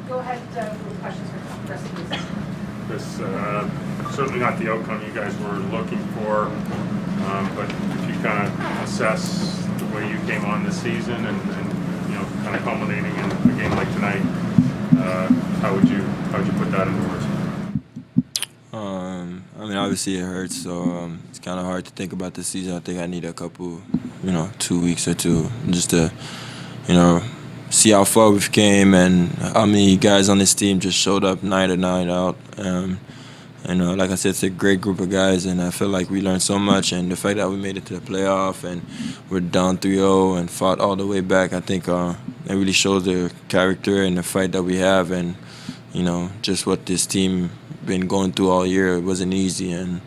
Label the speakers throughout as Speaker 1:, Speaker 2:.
Speaker 1: Go ahead with questions for Chris, please.
Speaker 2: Chris, certainly not the outcome you guys were looking for, but if you kind of assess the way you came on this season and kind of culminating in a game like tonight, how would you put that into words?
Speaker 3: Obviously it hurts, so it's kind of hard to think about this season. I think I need a couple, 2 weeks or two, just to, see how far we've came and how many guys on this team just showed up night in, night out. Like I said, it's a great group of guys, and I feel like we learned so much. And the fact that we made it to the playoff and we're down 3-0 and fought all the way back, I think it really shows the character and the fight that we have, and just what this team been going through all year. It wasn't easy, and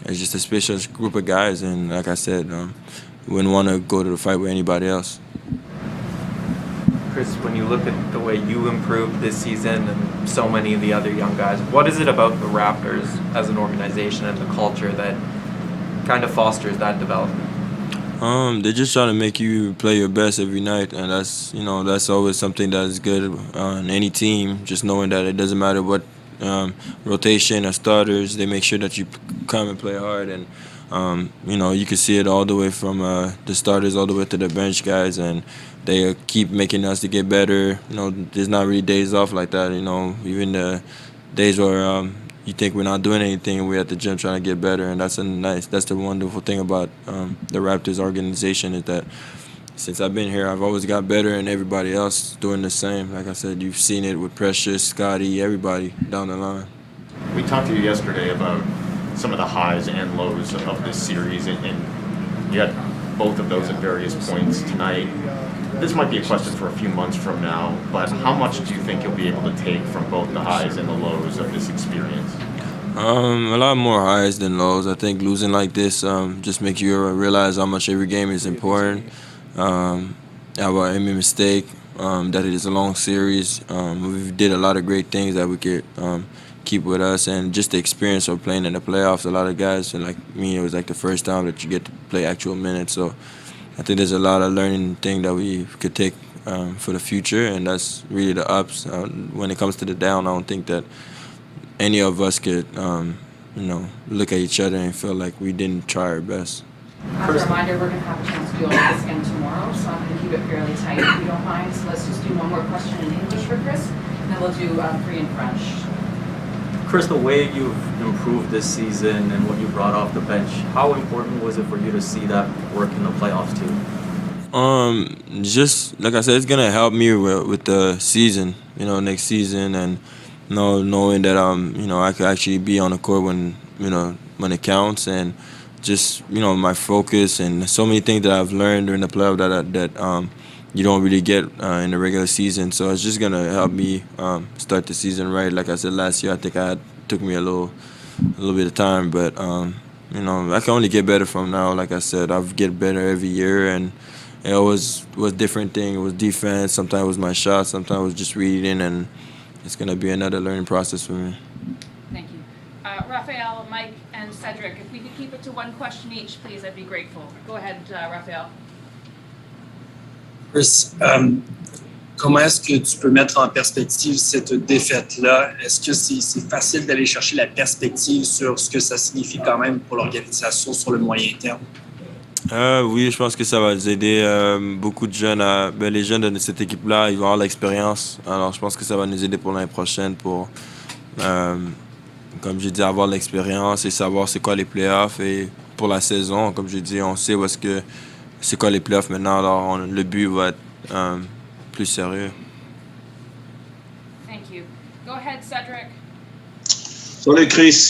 Speaker 3: it's just a special group of guys. And like I said, wouldn't want to go to the fight with anybody else.
Speaker 4: Chris, when you look at the way you improved this season and so many of the other young guys, what is it about the Raptors as an organization and the culture that kind of fosters that development?
Speaker 3: They just try to make you play your best every night, and that's always something that is good on any team. Just knowing that it doesn't matter what rotation or starters, they make sure that you come and play hard. And you can see it all the way from the starters all the way to the bench guys, and they keep making us to get better. There's not really days off like that. Even the days where you think we're not doing anything, we're at the gym trying to get better, and that's the wonderful thing about the Raptors organization, is that since I've been here, I've always got better, and everybody else doing the same. Like I said, you've seen it with Precious, Scotty, everybody down the line.
Speaker 5: We talked to you yesterday about some of the highs and lows of this series, and you had both of those at various points tonight. This might be a question for a few months from now, but how much do you think you'll be able to take from both the highs and the lows of this experience?
Speaker 3: A lot more highs than lows. I think losing like this just makes you realize how much every game is important. About any mistake, that it is a long series. We did a lot of great things that we could keep with us, and just the experience of playing in the playoffs. A lot of guys, and like me, it was like the first time that you get to play actual minutes. So I think there's a lot of learning thing that we could take for the future, and that's really the ups. When it comes to the down, I don't think that any of us could, look at each other and feel like we didn't try our best.
Speaker 1: As a reminder, we're going to have a chance to do all this again tomorrow, so I'm going to keep it fairly tight if you don't mind. So let's just do one more question in English for Chris, and then we'll do 3 in French.
Speaker 6: Chris, the way you've improved this season and what you brought off the bench, how important was it for you to see that work in the playoffs too?
Speaker 3: Just like I said, it's gonna help me with the season, next season, and knowing that I could actually be on the court when it counts, and just my focus and so many things that I've learned during the playoff that you don't really get in the regular season. So it's just gonna help me start the season right. Like I said last year, I think took me a little bit of time, but I can only get better from now. Like I said, I've get better every year, and it always was different thing. It was defense. Sometimes it was my shot. Sometimes it was just reading, and it's gonna be another learning process for me.
Speaker 1: Thank you. Raphael, Mike, and Cedric, if we could keep it to one question each, please, I'd be grateful. Go ahead, Raphael.
Speaker 7: Chris, comment est-ce que tu peux mettre en perspective cette défaite-là? Est-ce que c'est facile d'aller chercher la perspective sur ce que ça signifie quand même pour l'organisation sur le moyen terme?
Speaker 3: Oui, je pense que ça va nous aider. Beaucoup de jeunes, les jeunes de cette équipe-là, ils vont avoir l'expérience. Alors, je pense que ça va nous aider pour l'année prochaine pour, comme j'ai dit, avoir l'expérience et savoir c'est quoi les playoffs. Et pour la saison, comme j'ai dit, on sait c'est quoi les playoffs maintenant. Alors, le but va être plus sérieux.
Speaker 1: Thank you. Go ahead, Cedric.
Speaker 8: Salut Chris,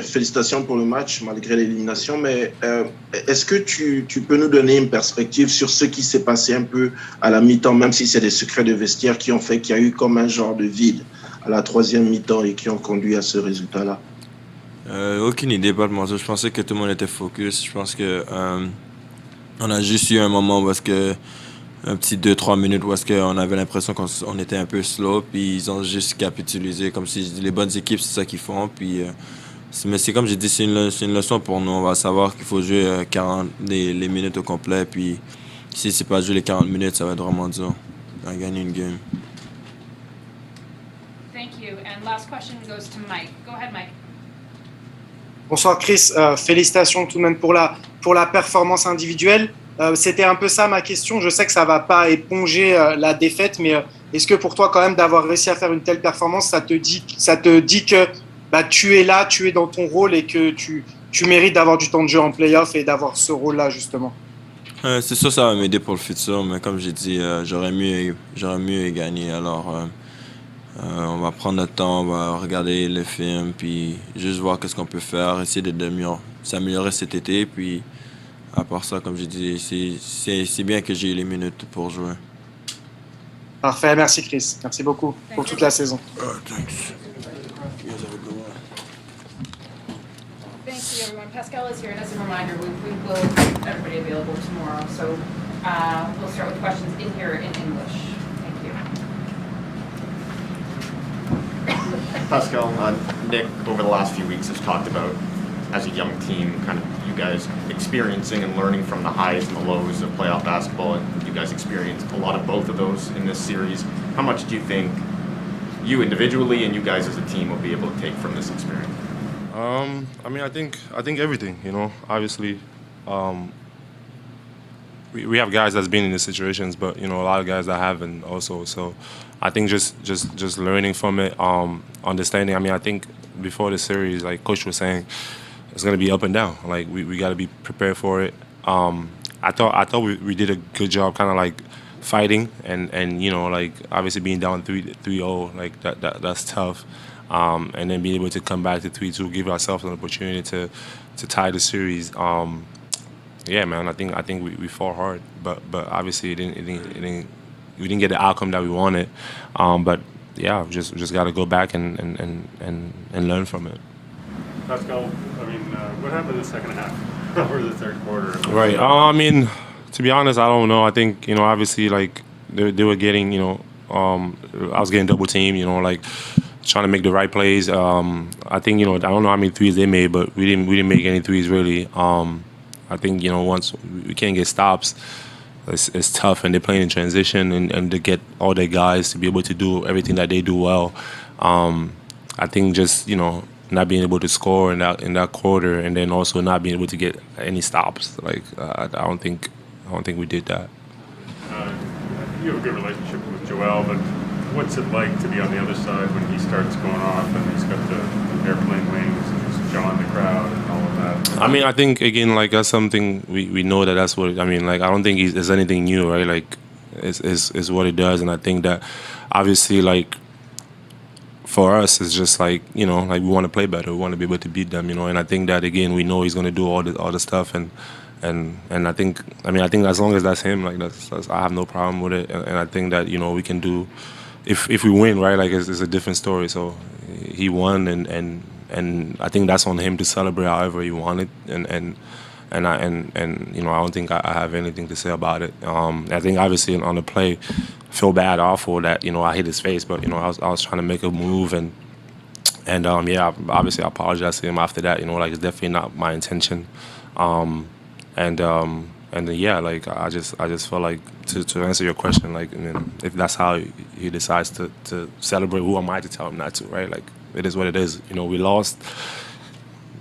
Speaker 8: félicitations pour le match malgré l'élimination, mais est-ce que tu peux nous donner une perspective sur ce qui s'est passé un peu à la mi-temps, même si c'est des secrets de vestiaire qui ont fait qu'il y a eu comme un genre de vide à la troisième mi-temps et qui ont conduit à ce résultat-là?
Speaker 3: Aucune idée, pas de mentir. Je pensais que tout le monde était focus. Je pense que on a juste eu un moment où un petit 2-3 minutes où on avait l'impression qu'on était un peu slow, puis ils ont juste capitulé. Comme si les bonnes équipes, c'est ça qu'ils font. Puis, mais c'est comme j'ai dit, c'est une leçon pour nous. On va savoir qu'il faut jouer les minutes au complet. Puis si c'est pas jouer les 40 minutes, ça va être vraiment dur à gagner une game.
Speaker 9: you. And last question goes to Mike. Go ahead, Mike.
Speaker 10: Bonsoir Chris, félicitations tout de même pour la performance individuelle. C'était un peu ça ma question. Je sais que ça va pas éponger la défaite, mais est-ce que pour toi quand même d'avoir réussi à faire une telle performance, ça te dit que tu es là, tu es dans ton rôle et que tu mérites d'avoir du temps de jeu en playoff et d'avoir ce rôle-là justement?
Speaker 3: C'est sûr, ça va m'aider pour le futur, mais comme j'ai dit, j'aurais mieux gagner. Alors, on va prendre notre temps, on va regarder le film, puis juste voir qu'est-ce qu'on peut faire, essayer de s'améliorer cet été. Puis, à part ça, comme j'ai dit, c'est bien que j'ai eu les minutes pour jouer.
Speaker 10: Parfait, merci Chris. Merci beaucoup pour toute la saison.
Speaker 3: Thanks.
Speaker 1: Thanks to everyone. Pascal is here, and as a reminder, we will keep everybody available tomorrow. So we'll start with questions in here in English. Thank you.
Speaker 5: Pascal, Nick, over the last few weeks has talked about, as a young team, kind of you guys experiencing and learning from the highs and the lows of playoff basketball, and you guys experienced a lot of both of those in this series. How much do you think you individually and you guys as a team will be able to take from this experience?
Speaker 11: I mean, I think everything. You know, obviously, we have guys that's been in these situations, but you know, a lot of guys that haven't also. So, I think just learning from it, understanding. I mean, I think before the series, like Coach was saying, it's gonna be up and down. Like we got to be prepared for it. I thought we did a good job, kind of like fighting and you know, like obviously being down 3-0, like that's tough. And then being able to come back to 3-2, give ourselves an opportunity to tie the series. Yeah, man, I think we fought hard, but obviously we didn't get the outcome that we wanted. But yeah, we just got to go back and learn from it.
Speaker 2: Pascal, I mean, what happened in the second half or the third quarter?
Speaker 11: Right. I mean, to be honest, I don't know. I think, you know, obviously, like they were getting, you know, I was getting double teamed, you know, like trying to make the right plays. I think, you know, I don't know how many threes they made, but we didn't make any threes really. I think, you know, once we can't get stops, it's tough, and they're playing in transition, and to get all their guys to be able to do everything that they do well. I think just, you know, not being able to score in that quarter, and then also not being able to get any stops. Like I don't think we did that.
Speaker 2: You have a good relationship with Joel, but what's it like to be on the other side when he starts going off and he's got the airplane wings and he's jawing the crowd and all of that?
Speaker 11: I mean, I think again, like that's something we know that's what. I mean, like I don't think there's anything new, right? Like it's what it does, and I think that obviously, like for us, it's just like, you know, like we want to play better, we want to be able to beat them, you know, and I think that again, we know he's going to do all the stuff, and I think as long as that's him, like that's I have no problem with it, and I think that, you know, we can do. If we win, right, like it's a different story. So he won, and I think that's on him to celebrate however he wanted, and you know, I don't think I have anything to say about it. I think obviously on the play, I feel bad, awful that, you know, I hit his face, but you know, I was trying to make a move, and yeah, obviously I apologize to him after that. You know, like it's definitely not my intention, and yeah, like I just felt like to answer your question, like, I mean, if that's how he decides to celebrate, who am I to tell him not to, right? Like it is what it is. You know, we lost.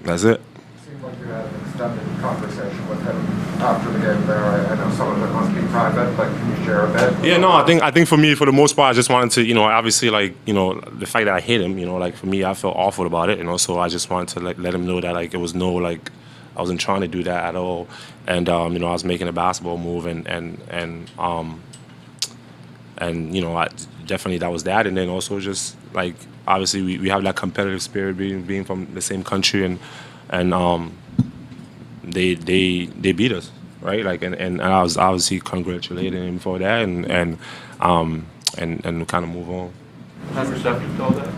Speaker 11: That's it.
Speaker 12: Seemed like you had an extended conversation with him after the game there. I know some of it must be private, but can you share a bit?
Speaker 11: Yeah, no, I think for me, for the most part, I just wanted to, you know, obviously, like, you know, the fact that I hit him, you know, like for me, I felt awful about it, you know, so I just wanted to like let him know that like it was no, like, I wasn't trying to do that at all, and you know, I was making a basketball move, and you know, I definitely that was that, and then also just like obviously we have that competitive spirit being from the same country, and they beat us, right? Like and I was obviously congratulating him for that, and kind of move on.
Speaker 13: Was he receptive to all that?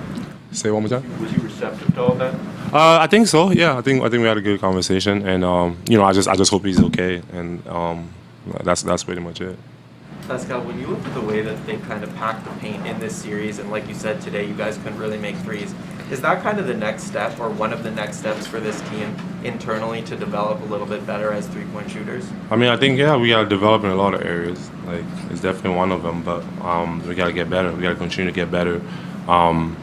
Speaker 11: Say it one more time.
Speaker 13: Was he receptive to all that?
Speaker 11: I think so. Yeah, I think we had a good conversation, and you know, I just hope he's okay, and that's pretty much it.
Speaker 4: Pascal, when you look at the way that they kind of packed the paint in this series, and like you said today, you guys couldn't really make threes. Is that kind of the next step, or one of the next steps for this team internally to develop a little bit better as three-point shooters?
Speaker 11: I mean, I think, yeah, we got to develop in a lot of areas. Like, it's definitely one of them, but we got to get better. We got to continue to get better. And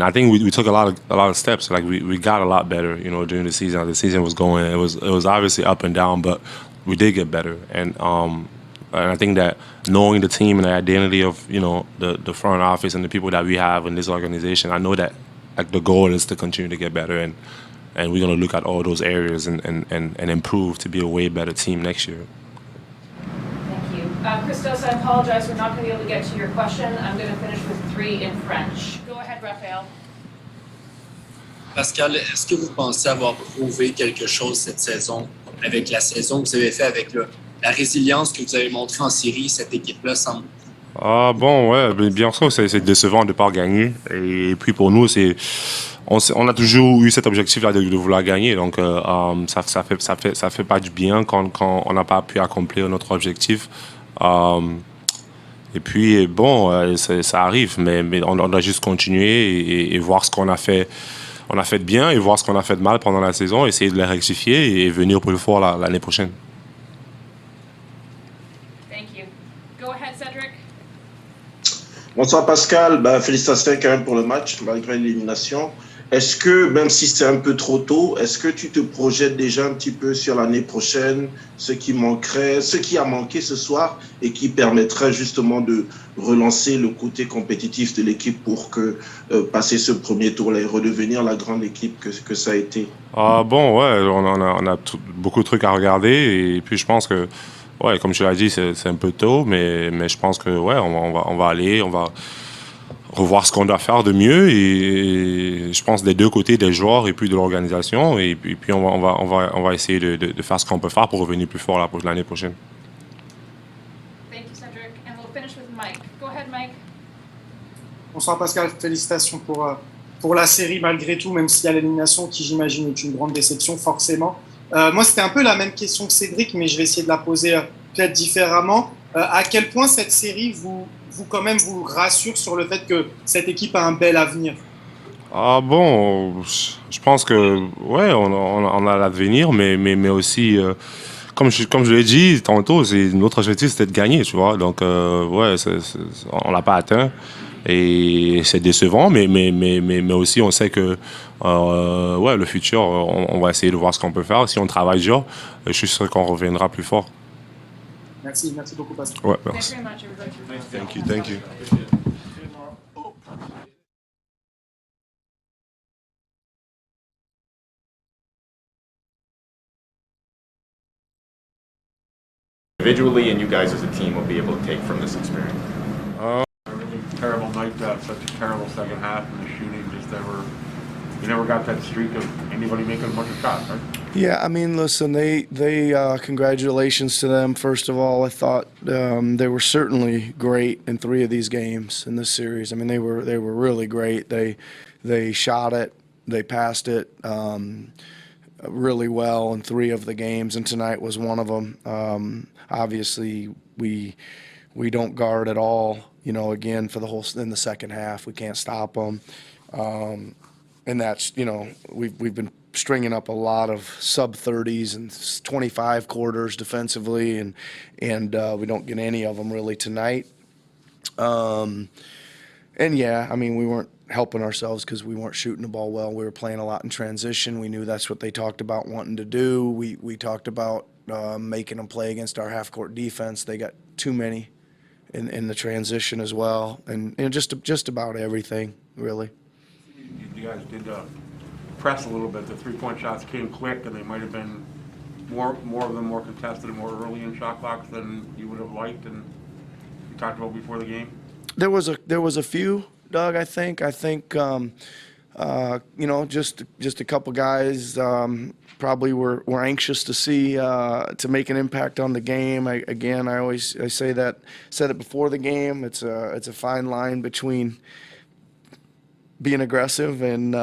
Speaker 11: I think we took a lot of steps. Like we got a lot better, during the season. The season was going. It was obviously up and down, but we did get better. And I think that knowing the team and the identity of the front office and the people that we have in this organization, I know that like the goal is to continue to get better, and we're gonna look at all those areas and improve to be a way better team next year.
Speaker 9: Thank you. Christos, I apologize, we're not going to be able to get to your question. I'm going to finish with 3 in French. Go ahead, Raphaël.
Speaker 7: Pascal, est-ce que vous pensez avoir prouvé quelque chose cette saison avec la saison que vous avez fait avec la résilience que vous avez montrée en série? Cette équipe-là semble.
Speaker 11: Ah bon, ouais, bien sûr, c'est décevant de ne pas gagner. Et puis pour nous, on a toujours eu cet objectif-là de vouloir gagner. Donc ça fait pas du bien quand on n'a pas pu accomplir notre objectif. Et puis bon, ça arrive, mais on doit juste continuer et voir ce qu'on a fait. On a fait de bien et voir ce qu'on a fait de mal pendant la saison, essayer de les rectifier et venir plus fort l'année prochaine.
Speaker 9: Thank you. Go ahead, Cedric.
Speaker 8: Bonsoir Pascal, félicitations quand même pour le match, malgré l'élimination. Est-ce que, même si c'est un peu trop tôt, est-ce que tu te projettes déjà un petit peu sur l'année prochaine, ce qui a manqué ce soir et qui permettrait justement de relancer le côté compétitif de l'équipe pour que passer ce premier tour et redevenir la grande équipe que ça a été?
Speaker 11: Ah bon, ouais, on a beaucoup de trucs à regarder et puis je pense que, ouais, comme tu l'as dit, c'est un peu tôt, mais je pense que, ouais, on va aller, on va revoir ce qu'on doit faire de mieux et je pense des deux côtés, des joueurs et puis de l'organisation et puis on va essayer de faire ce qu'on peut faire pour revenir plus fort l'année prochaine.
Speaker 9: Thank you, Cedric. And we'll finish with Mike. Go ahead, Mike.
Speaker 10: Bonsoir Pascal, félicitations pour la série malgré tout, même s'il y a l'élimination qui j'imagine est une grande déception forcément. Moi c'était un peu la même question que Cédric, mais je vais essayer de la poser peut-être différemment. À quel point cette série vous rassure sur le fait que cette équipe a un bel avenir?
Speaker 11: Ah bon, je pense que ouais, on a l'avenir, mais aussi comme je l'ai dit tantôt, notre objectif c'était de gagner, tu vois. Donc ouais, on l'a pas atteint et c'est décevant, mais aussi on sait que ouais, le futur, on va essayer de voir ce qu'on peut faire. Si on travaille dur, je suis sûr qu'on reviendra plus fort.
Speaker 10: Merci beaucoup Pascal.
Speaker 11: Ouais,
Speaker 9: Thanks
Speaker 11: merci.
Speaker 9: very much, everybody.
Speaker 11: Thank you.
Speaker 5: Individually and you guys as a team will be able to take from this experience?
Speaker 13: A really terrible night to have such a terrible second half, and the shooting just you never got that streak of anybody making a bunch of shots, right?
Speaker 14: Yeah, I mean, listen, they congratulations to them. First of all, I thought they were certainly great in 3 of these games in this series. I mean, they were really great. They shot it, they passed it really well in 3 of the games, and tonight was one of them. Obviously, we don't guard at all. Again, for the whole in the second half, we can't stop them. And that's, we've been stringing up a lot of sub-30s and 25 quarters defensively, and we don't get any of them really tonight. And yeah, I mean, we weren't helping ourselves because we weren't shooting the ball well. We were playing a lot in transition. We knew that's what they talked about wanting to do. We talked about making them play against our half-court defense. They got too many in the transition as well, and just about everything, really.
Speaker 13: You guys did press a little bit. The three-point shots came quick, and they might have been more of them more contested and more early in shot clocks than you would have liked, and you talked about before the game.
Speaker 14: There was a few, Doug. I think just a couple guys probably were anxious to see to make an impact on the game. I said it before the game. It's a fine line between being aggressive and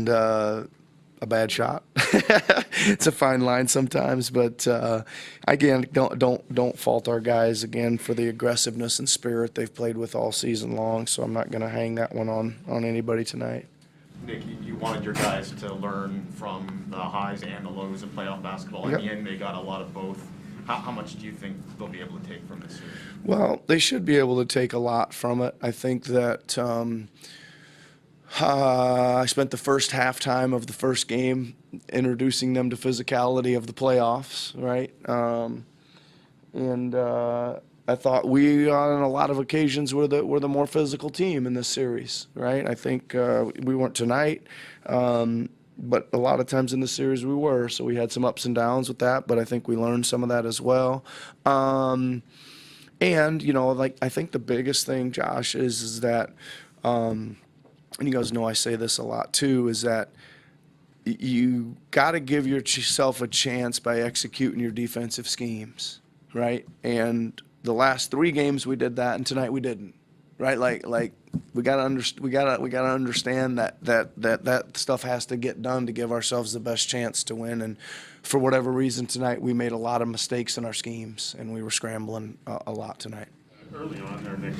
Speaker 14: a bad shot. It's a fine line sometimes, but again, don't fault our guys again for the aggressiveness and spirit they've played with all season long. So I'm not going to hang that one on anybody tonight.
Speaker 5: Nick, you wanted your guys to learn from the highs and the lows of playoff basketball.
Speaker 14: Yep.
Speaker 5: In the end, they got a lot of both. How much do you think they'll be able to take from this series?
Speaker 14: Well, they should be able to take a lot from it. I think that I spent the first halftime of the first game introducing them to physicality of the playoffs, right? And I thought we, on a lot of occasions, were the more physical team in this series, right? I think we weren't tonight, but a lot of times in the series we were. So we had some ups and downs with that, but I think we learned some of that as well. And like I think the biggest thing, Josh, is that, and you guys know I say this a lot too, is that you got to give yourself a chance by executing your defensive schemes, right? And the last 3 games we did that, and tonight we didn't, right? Like we gotta understand that stuff has to get done to give ourselves the best chance to win. And for whatever reason tonight, we made a lot of mistakes in our schemes, and we were scrambling a lot tonight.
Speaker 2: Early on there, Nick,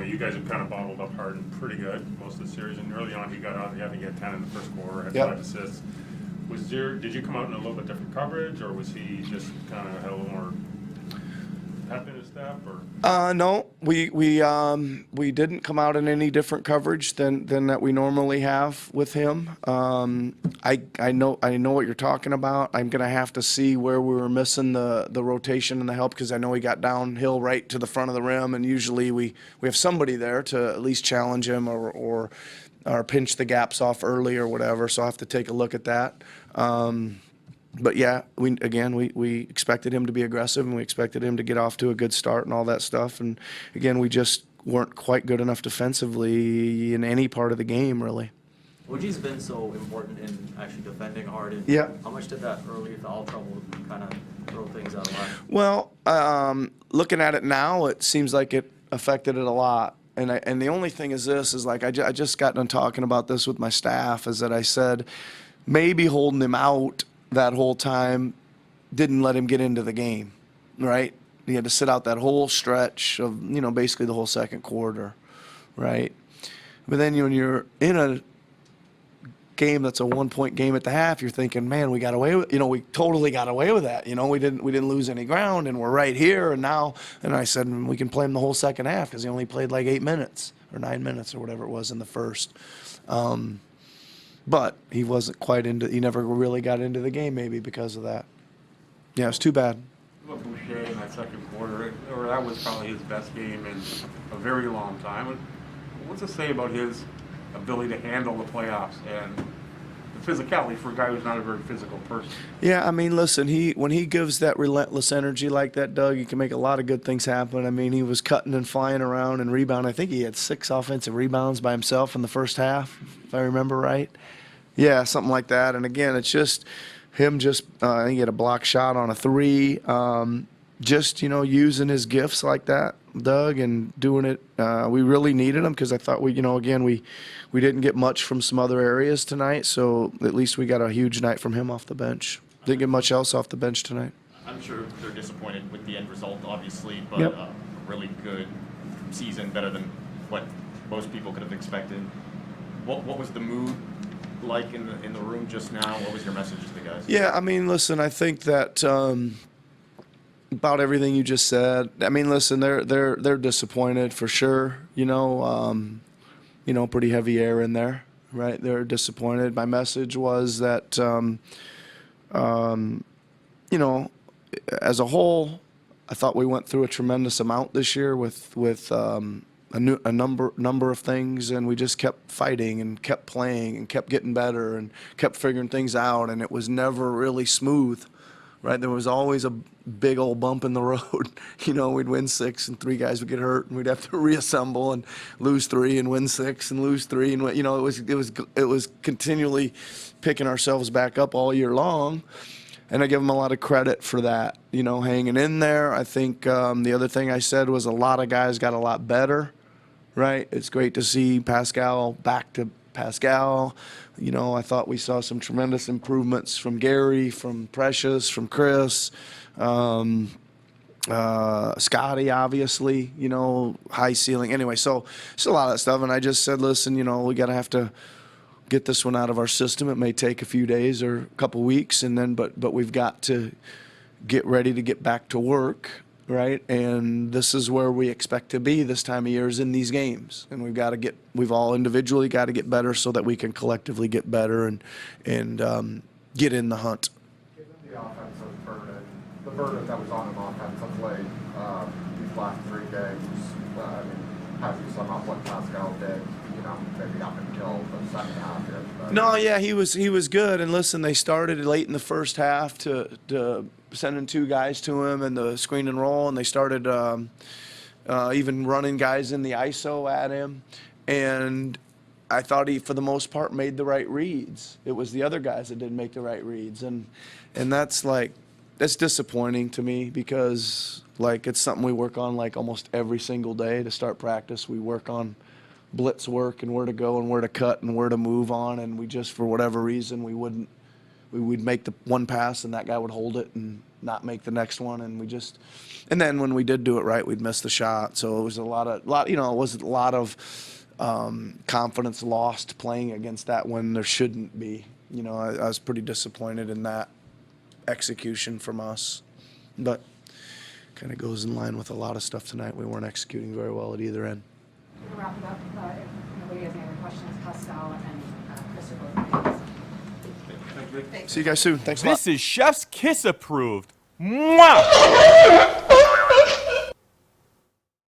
Speaker 2: you guys have kind of bottled up Harden pretty good most of the series, and early on he got out, he had to get 10 in the first quarter, had 5 assists. Did you come out in a little bit different coverage, or was he just kind of had a little more pep in his step, or?
Speaker 14: No, we didn't come out in any different coverage than that we normally have with him. I know what you're talking about. I'm gonna have to see where we were missing the rotation and the help, because I know he got downhill right to the front of the rim, and usually we have somebody there to at least challenge him or pinch the gaps off early or whatever. So I'll have to take a look at that. But yeah, we expected him to be aggressive, and we expected him to get off to a good start and all that stuff. And again, we just weren't quite good enough defensively in any part of the game, really.
Speaker 6: Boucher's been so important in actually defending Harden.
Speaker 14: Yeah.
Speaker 6: How much did that early foul trouble kind of throw things out of line?
Speaker 14: Well, looking at it now, it seems like it affected it a lot. And the only thing is this, is like I just got done talking about this with my staff, is that I said maybe holding him out that whole time didn't let him get into the game, right? He had to sit out that whole stretch of, basically the whole second quarter, right? But then when you're in a game that's a 1-point game at the half, you're thinking, man, we got away with, we totally got away with that. We didn't lose any ground, and we're right here. And I said, we can play him the whole second half, because he only played like 8 minutes or 9 minutes or whatever it was in the first. But he wasn't quite he never really got into the game, maybe because of that. Yeah, it's too bad.
Speaker 13: Look, Boucher in that second quarter, or that was probably his best game in a very long time. What's it say about his ability to handle the playoffs and the physicality for a guy who's not a very physical person?
Speaker 14: Yeah, I mean, listen, when he gives that relentless energy like that, Doug, he can make a lot of good things happen. I mean, he was cutting and flying around and rebounding. I think he had 6 offensive rebounds by himself in the first half, if I remember right. Yeah, something like that. And again, it's just him I think he had a block shot on a 3. Just, using his gifts like that, Doug, and doing it. We really needed him, because I thought we didn't get much from some other areas tonight. So at least we got a huge night from him off the bench. Didn't get much else off the bench tonight.
Speaker 5: I'm sure they're disappointed with the end result, obviously, but
Speaker 14: Yep.
Speaker 5: A really good season, better than what most people could have expected. What was the mood like in the room just now? What was your message to the guys?
Speaker 14: Yeah, I mean, listen, I think that about everything you just said. I mean, listen, they're disappointed for sure. Pretty heavy air in there, right? They're disappointed. My message was that, as a whole, I thought we went through a tremendous amount this year with a number of things, and we just kept fighting and kept playing and kept getting better and kept figuring things out, and it was never really smooth, right? There was always a big old bump in the road. We'd win 6 and 3 guys would get hurt, and we'd have to reassemble and lose 3 and win 6 and lose 3, and it was continually picking ourselves back up all year long. And I give them a lot of credit for that, hanging in there. I think the other thing I said was a lot of guys got a lot better, right? It's great to see Pascal back to Pascal. I thought we saw some tremendous improvements from Gary, from Precious, from Chris, Scotty, obviously, high ceiling. Anyway, so it's a lot of that stuff. And I just said, listen, we got to have to get this one out of our system. It may take a few days or a couple weeks, and then but we've got to get ready to get back to work, right? And this is where we expect to be this time of year is in these games. And we've all individually got to get better so that we can collectively get better and get in the hunt.
Speaker 12: Given the offensive burden, the burden that was on him offensively these last 3 games, I mean, has he sum up what Pascal did, maybe up until the second half here?
Speaker 14: No, yeah, he was good. And listen, they started late in the first half to sending 2 guys to him and the screen and roll, and they started even running guys in the ISO at him. And I thought he, for the most part, made the right reads. It was the other guys that didn't make the right reads, and that's disappointing to me because it's something we work on almost every single day to start practice. We work on blitz work and where to go and where to cut and where to move on, and we just, for whatever reason, we would make the one pass and that guy would hold it and not make the next one, and then when we did do it right, we'd miss the shot. So it was a lot of confidence lost playing against that when there shouldn't be. I was pretty disappointed in that execution from us, but kind of goes in line with a lot of stuff tonight. We weren't executing very well at either end.
Speaker 1: We'll wrap it up. If nobody has any other questions, Pascal and Chris are both.
Speaker 14: See you guys soon. Thanks a lot.
Speaker 15: This is Chef's Kiss approved. Mwah!